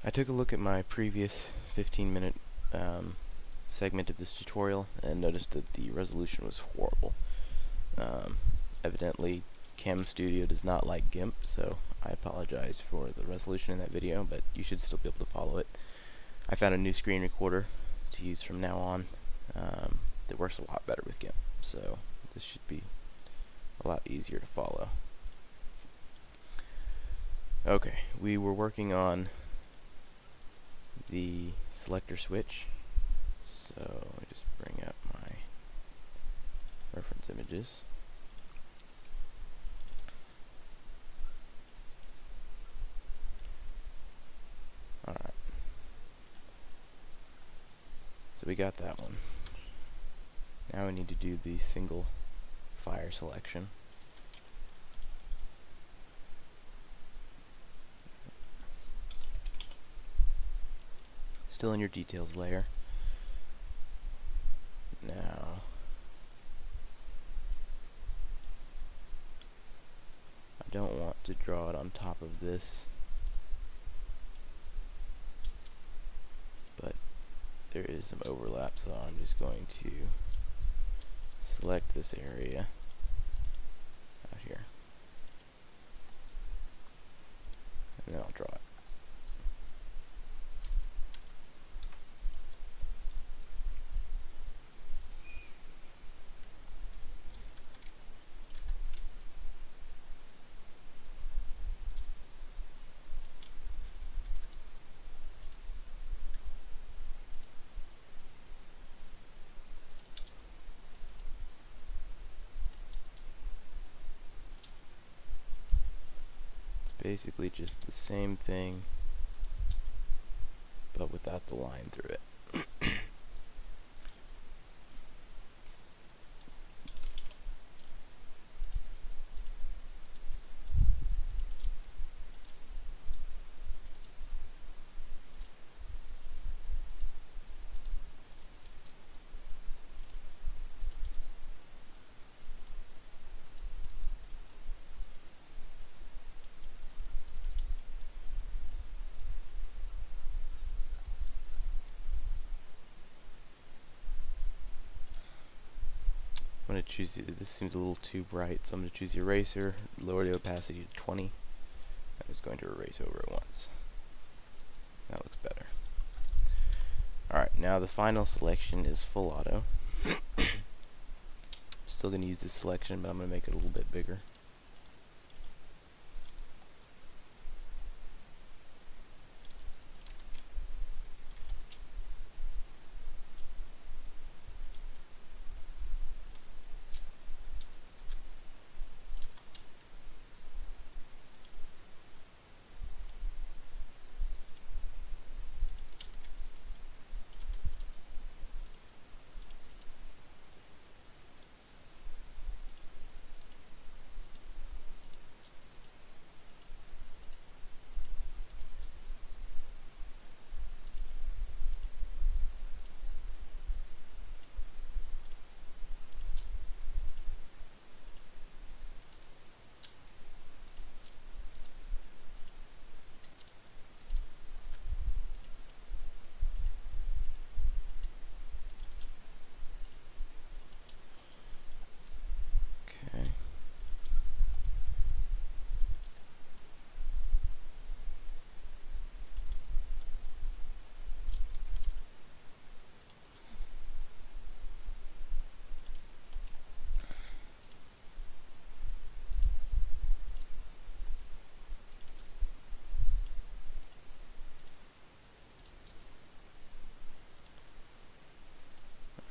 I took a look at my previous 15-minute segment of this tutorial and noticed that the resolution was horrible. Evidently, Cam Studio does not like GIMP, so I apologize for the resolution in that video, but you should still be able to follow it. I found a new screen recorder to use from now on that works a lot better with GIMP, so this should be a lot easier to follow. Okay, we were working on the selector switch, so let me just bring up my reference images. Alright, so we got that one. Now we need to do the single fire selection. Still in your details layer. Now I don't want to draw it on top of this, but there is some overlap, so I'm just going to select this area out here, and then I'll draw it. Basically just the same thing, but without the line through it. I'm going to choose, this seems a little too bright, so I'm going to choose the eraser, lower the opacity to 20. I'm just going to erase over it once. That looks better. Alright, now the final selection is full auto. Still going to use this selection, but I'm going to make it a little bit bigger.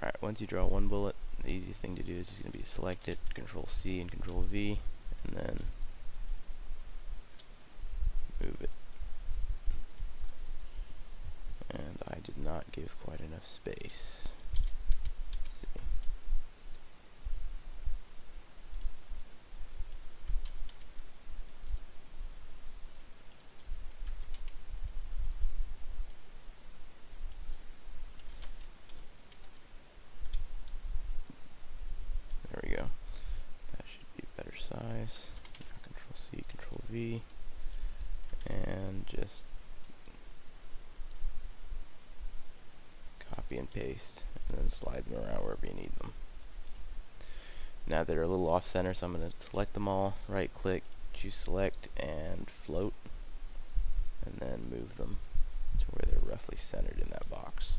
Alright, once you draw one bullet, the easy thing to do is just going to be select it, Control C and Control V, and then move it. And I did not give quite enough space. Let's see. There we go. That should be better size. Control C, Control V, and just copy and paste, and then slide them around wherever you need them. Now they're a little off center, so I'm going to select them all, right click, choose select, and float, and then move them to where they're roughly centered in that box.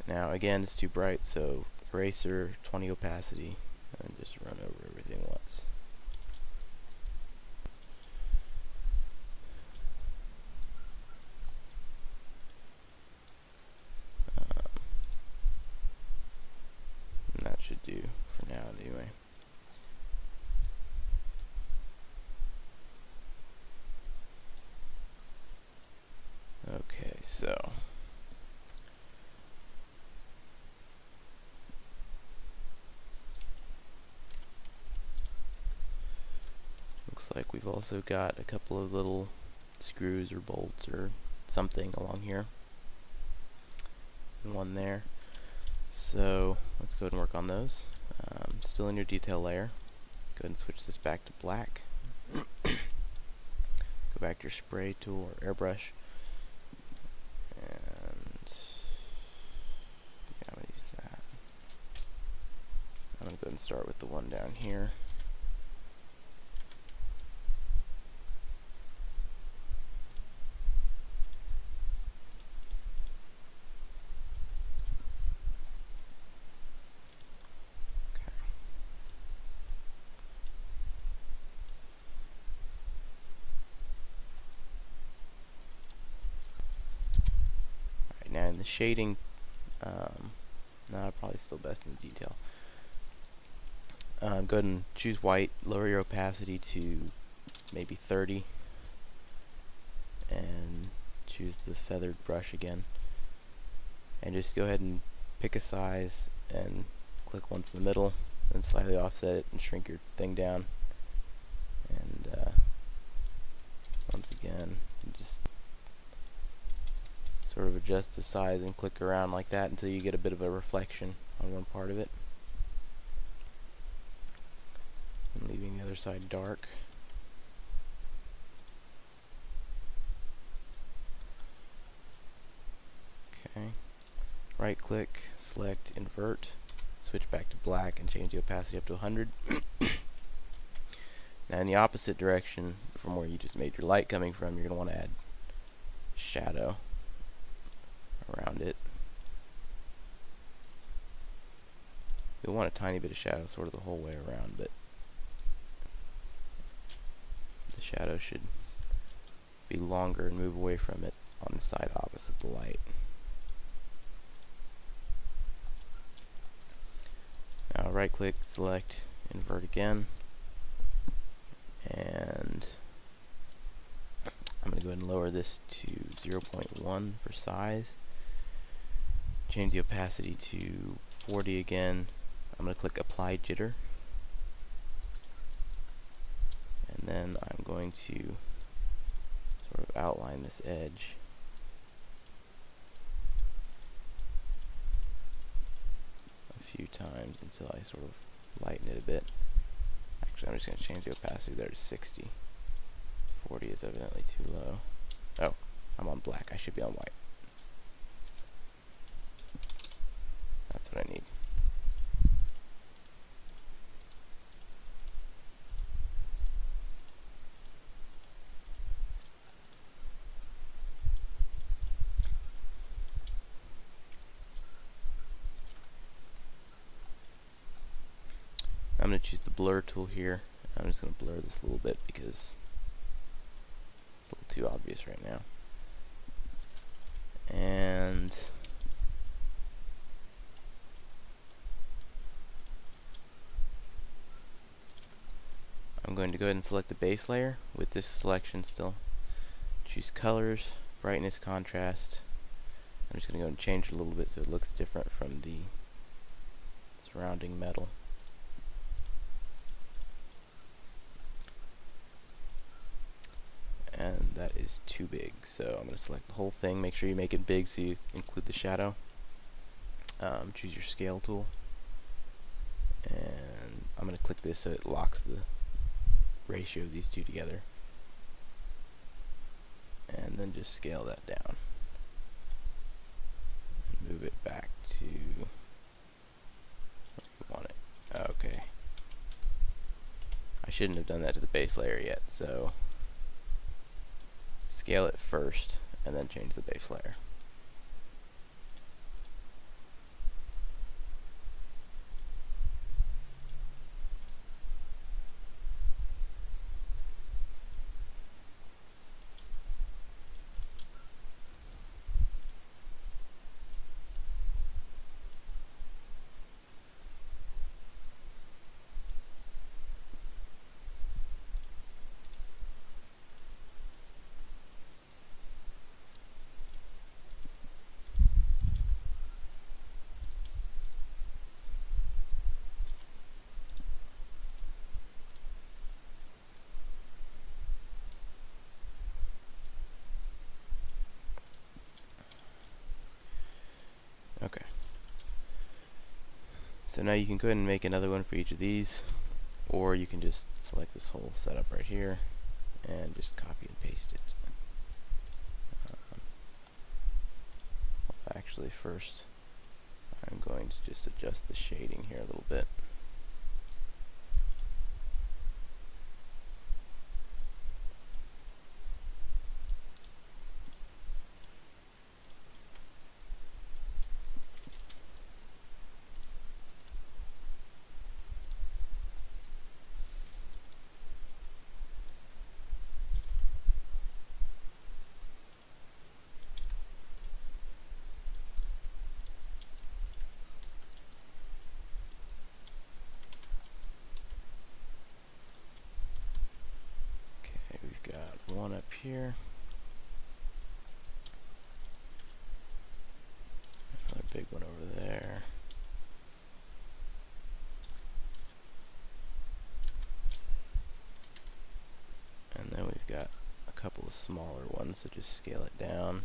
Now again, it's too bright, so eraser, 20 opacity, and just run over everything once. And that should do for now anyway. Okay, so looks like we've also got a couple of little screws or bolts or something along here, and one there. So let's go ahead and work on those. Still in your detail layer, go ahead and switch this back to black. Go back to your spray tool or airbrush, and yeah, I'm going to use that. I'm going to go ahead and start with the one down here. Now in the shading, no, probably still best in the detail. Go ahead and choose white, lower your opacity to maybe 30, and choose the feathered brush again. And just go ahead and pick a size and click once in the middle, then slightly offset it and shrink your thing down. And once again, just sort of adjust the size and click around like that until you get a bit of a reflection on one part of it, and leaving the other side dark. Okay, right click, select invert, switch back to black, and change the opacity up to 100. Now in the opposite direction from where you just made your light coming from, you're going to want to add shadow around it. You'll want a tiny bit of shadow sort of the whole way around, but the shadow should be longer and move away from it on the side opposite the light. Now right click, select, invert again, and I'm going to go ahead and lower this to 0.1 for size. Change the opacity to 40 again. I'm going to click apply jitter, and then I'm going to sort of outline this edge a few times until I sort of lighten it a bit. Actually, I'm just going to change the opacity there to 60. 40 is evidently too low. Oh, I'm on black. I should be on white. That's what I need. I'm going to choose the blur tool here. I'm just going to blur this a little bit because it's a little too obvious right now. And I'm going to go ahead and select the base layer with this selection still. Choose colors, brightness, contrast. I'm just going to go and change it a little bit so it looks different from the surrounding metal. And that is too big, so I'm going to select the whole thing. Make sure you make it big so you include the shadow. Choose your scale tool, and I'm going to click this so it locks the ratio of these two together, and then just scale that down. move it back to where you want it. Okay. I shouldn't have done that to the base layer yet, so scale it first and then change the base layer. Okay. So now you can go ahead and make another one for each of these, or you can just select this whole setup right here and just copy and paste it. Actually, first I'm going to just adjust the shading here a little bit. One up here, another big one over there, and then we've got a couple of smaller ones, so just scale it down.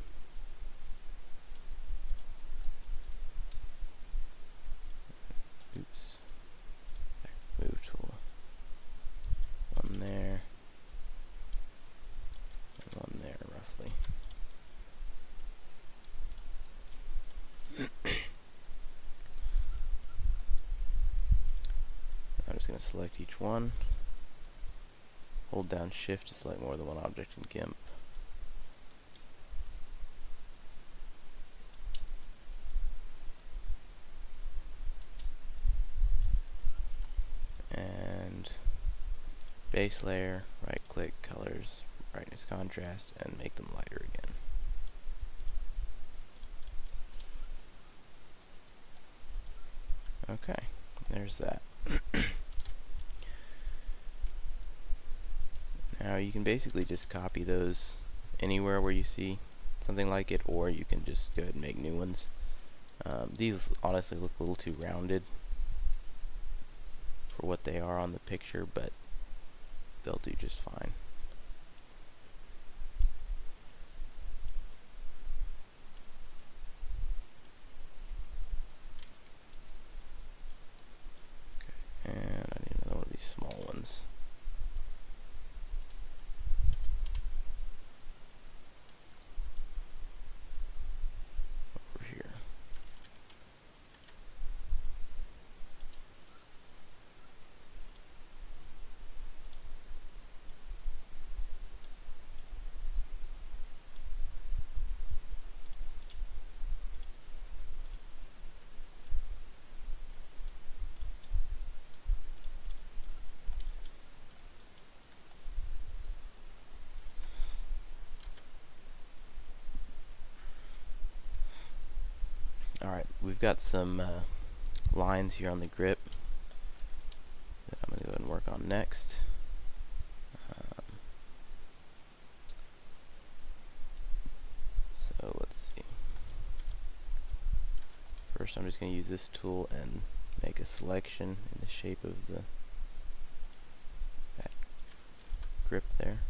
Oops, move tool, one there. One there, roughly. I'm just going to select each one, hold down shift to select more than one object in GIMP. And base layer, right click, colors, brightness, contrast, and make them lighter again. Okay, there's that. Now you can basically just copy those anywhere where you see something like it, or you can just go ahead and make new ones. These honestly look a little too rounded for what they are on the picture, but they'll do just fine. Okay, and I need another one of these small ones. Over here. Alright, we've got some lines here on the grip that I'm going to go ahead and work on next. So let's see. First I'm just going to use this tool and make a selection in the shape of that grip there.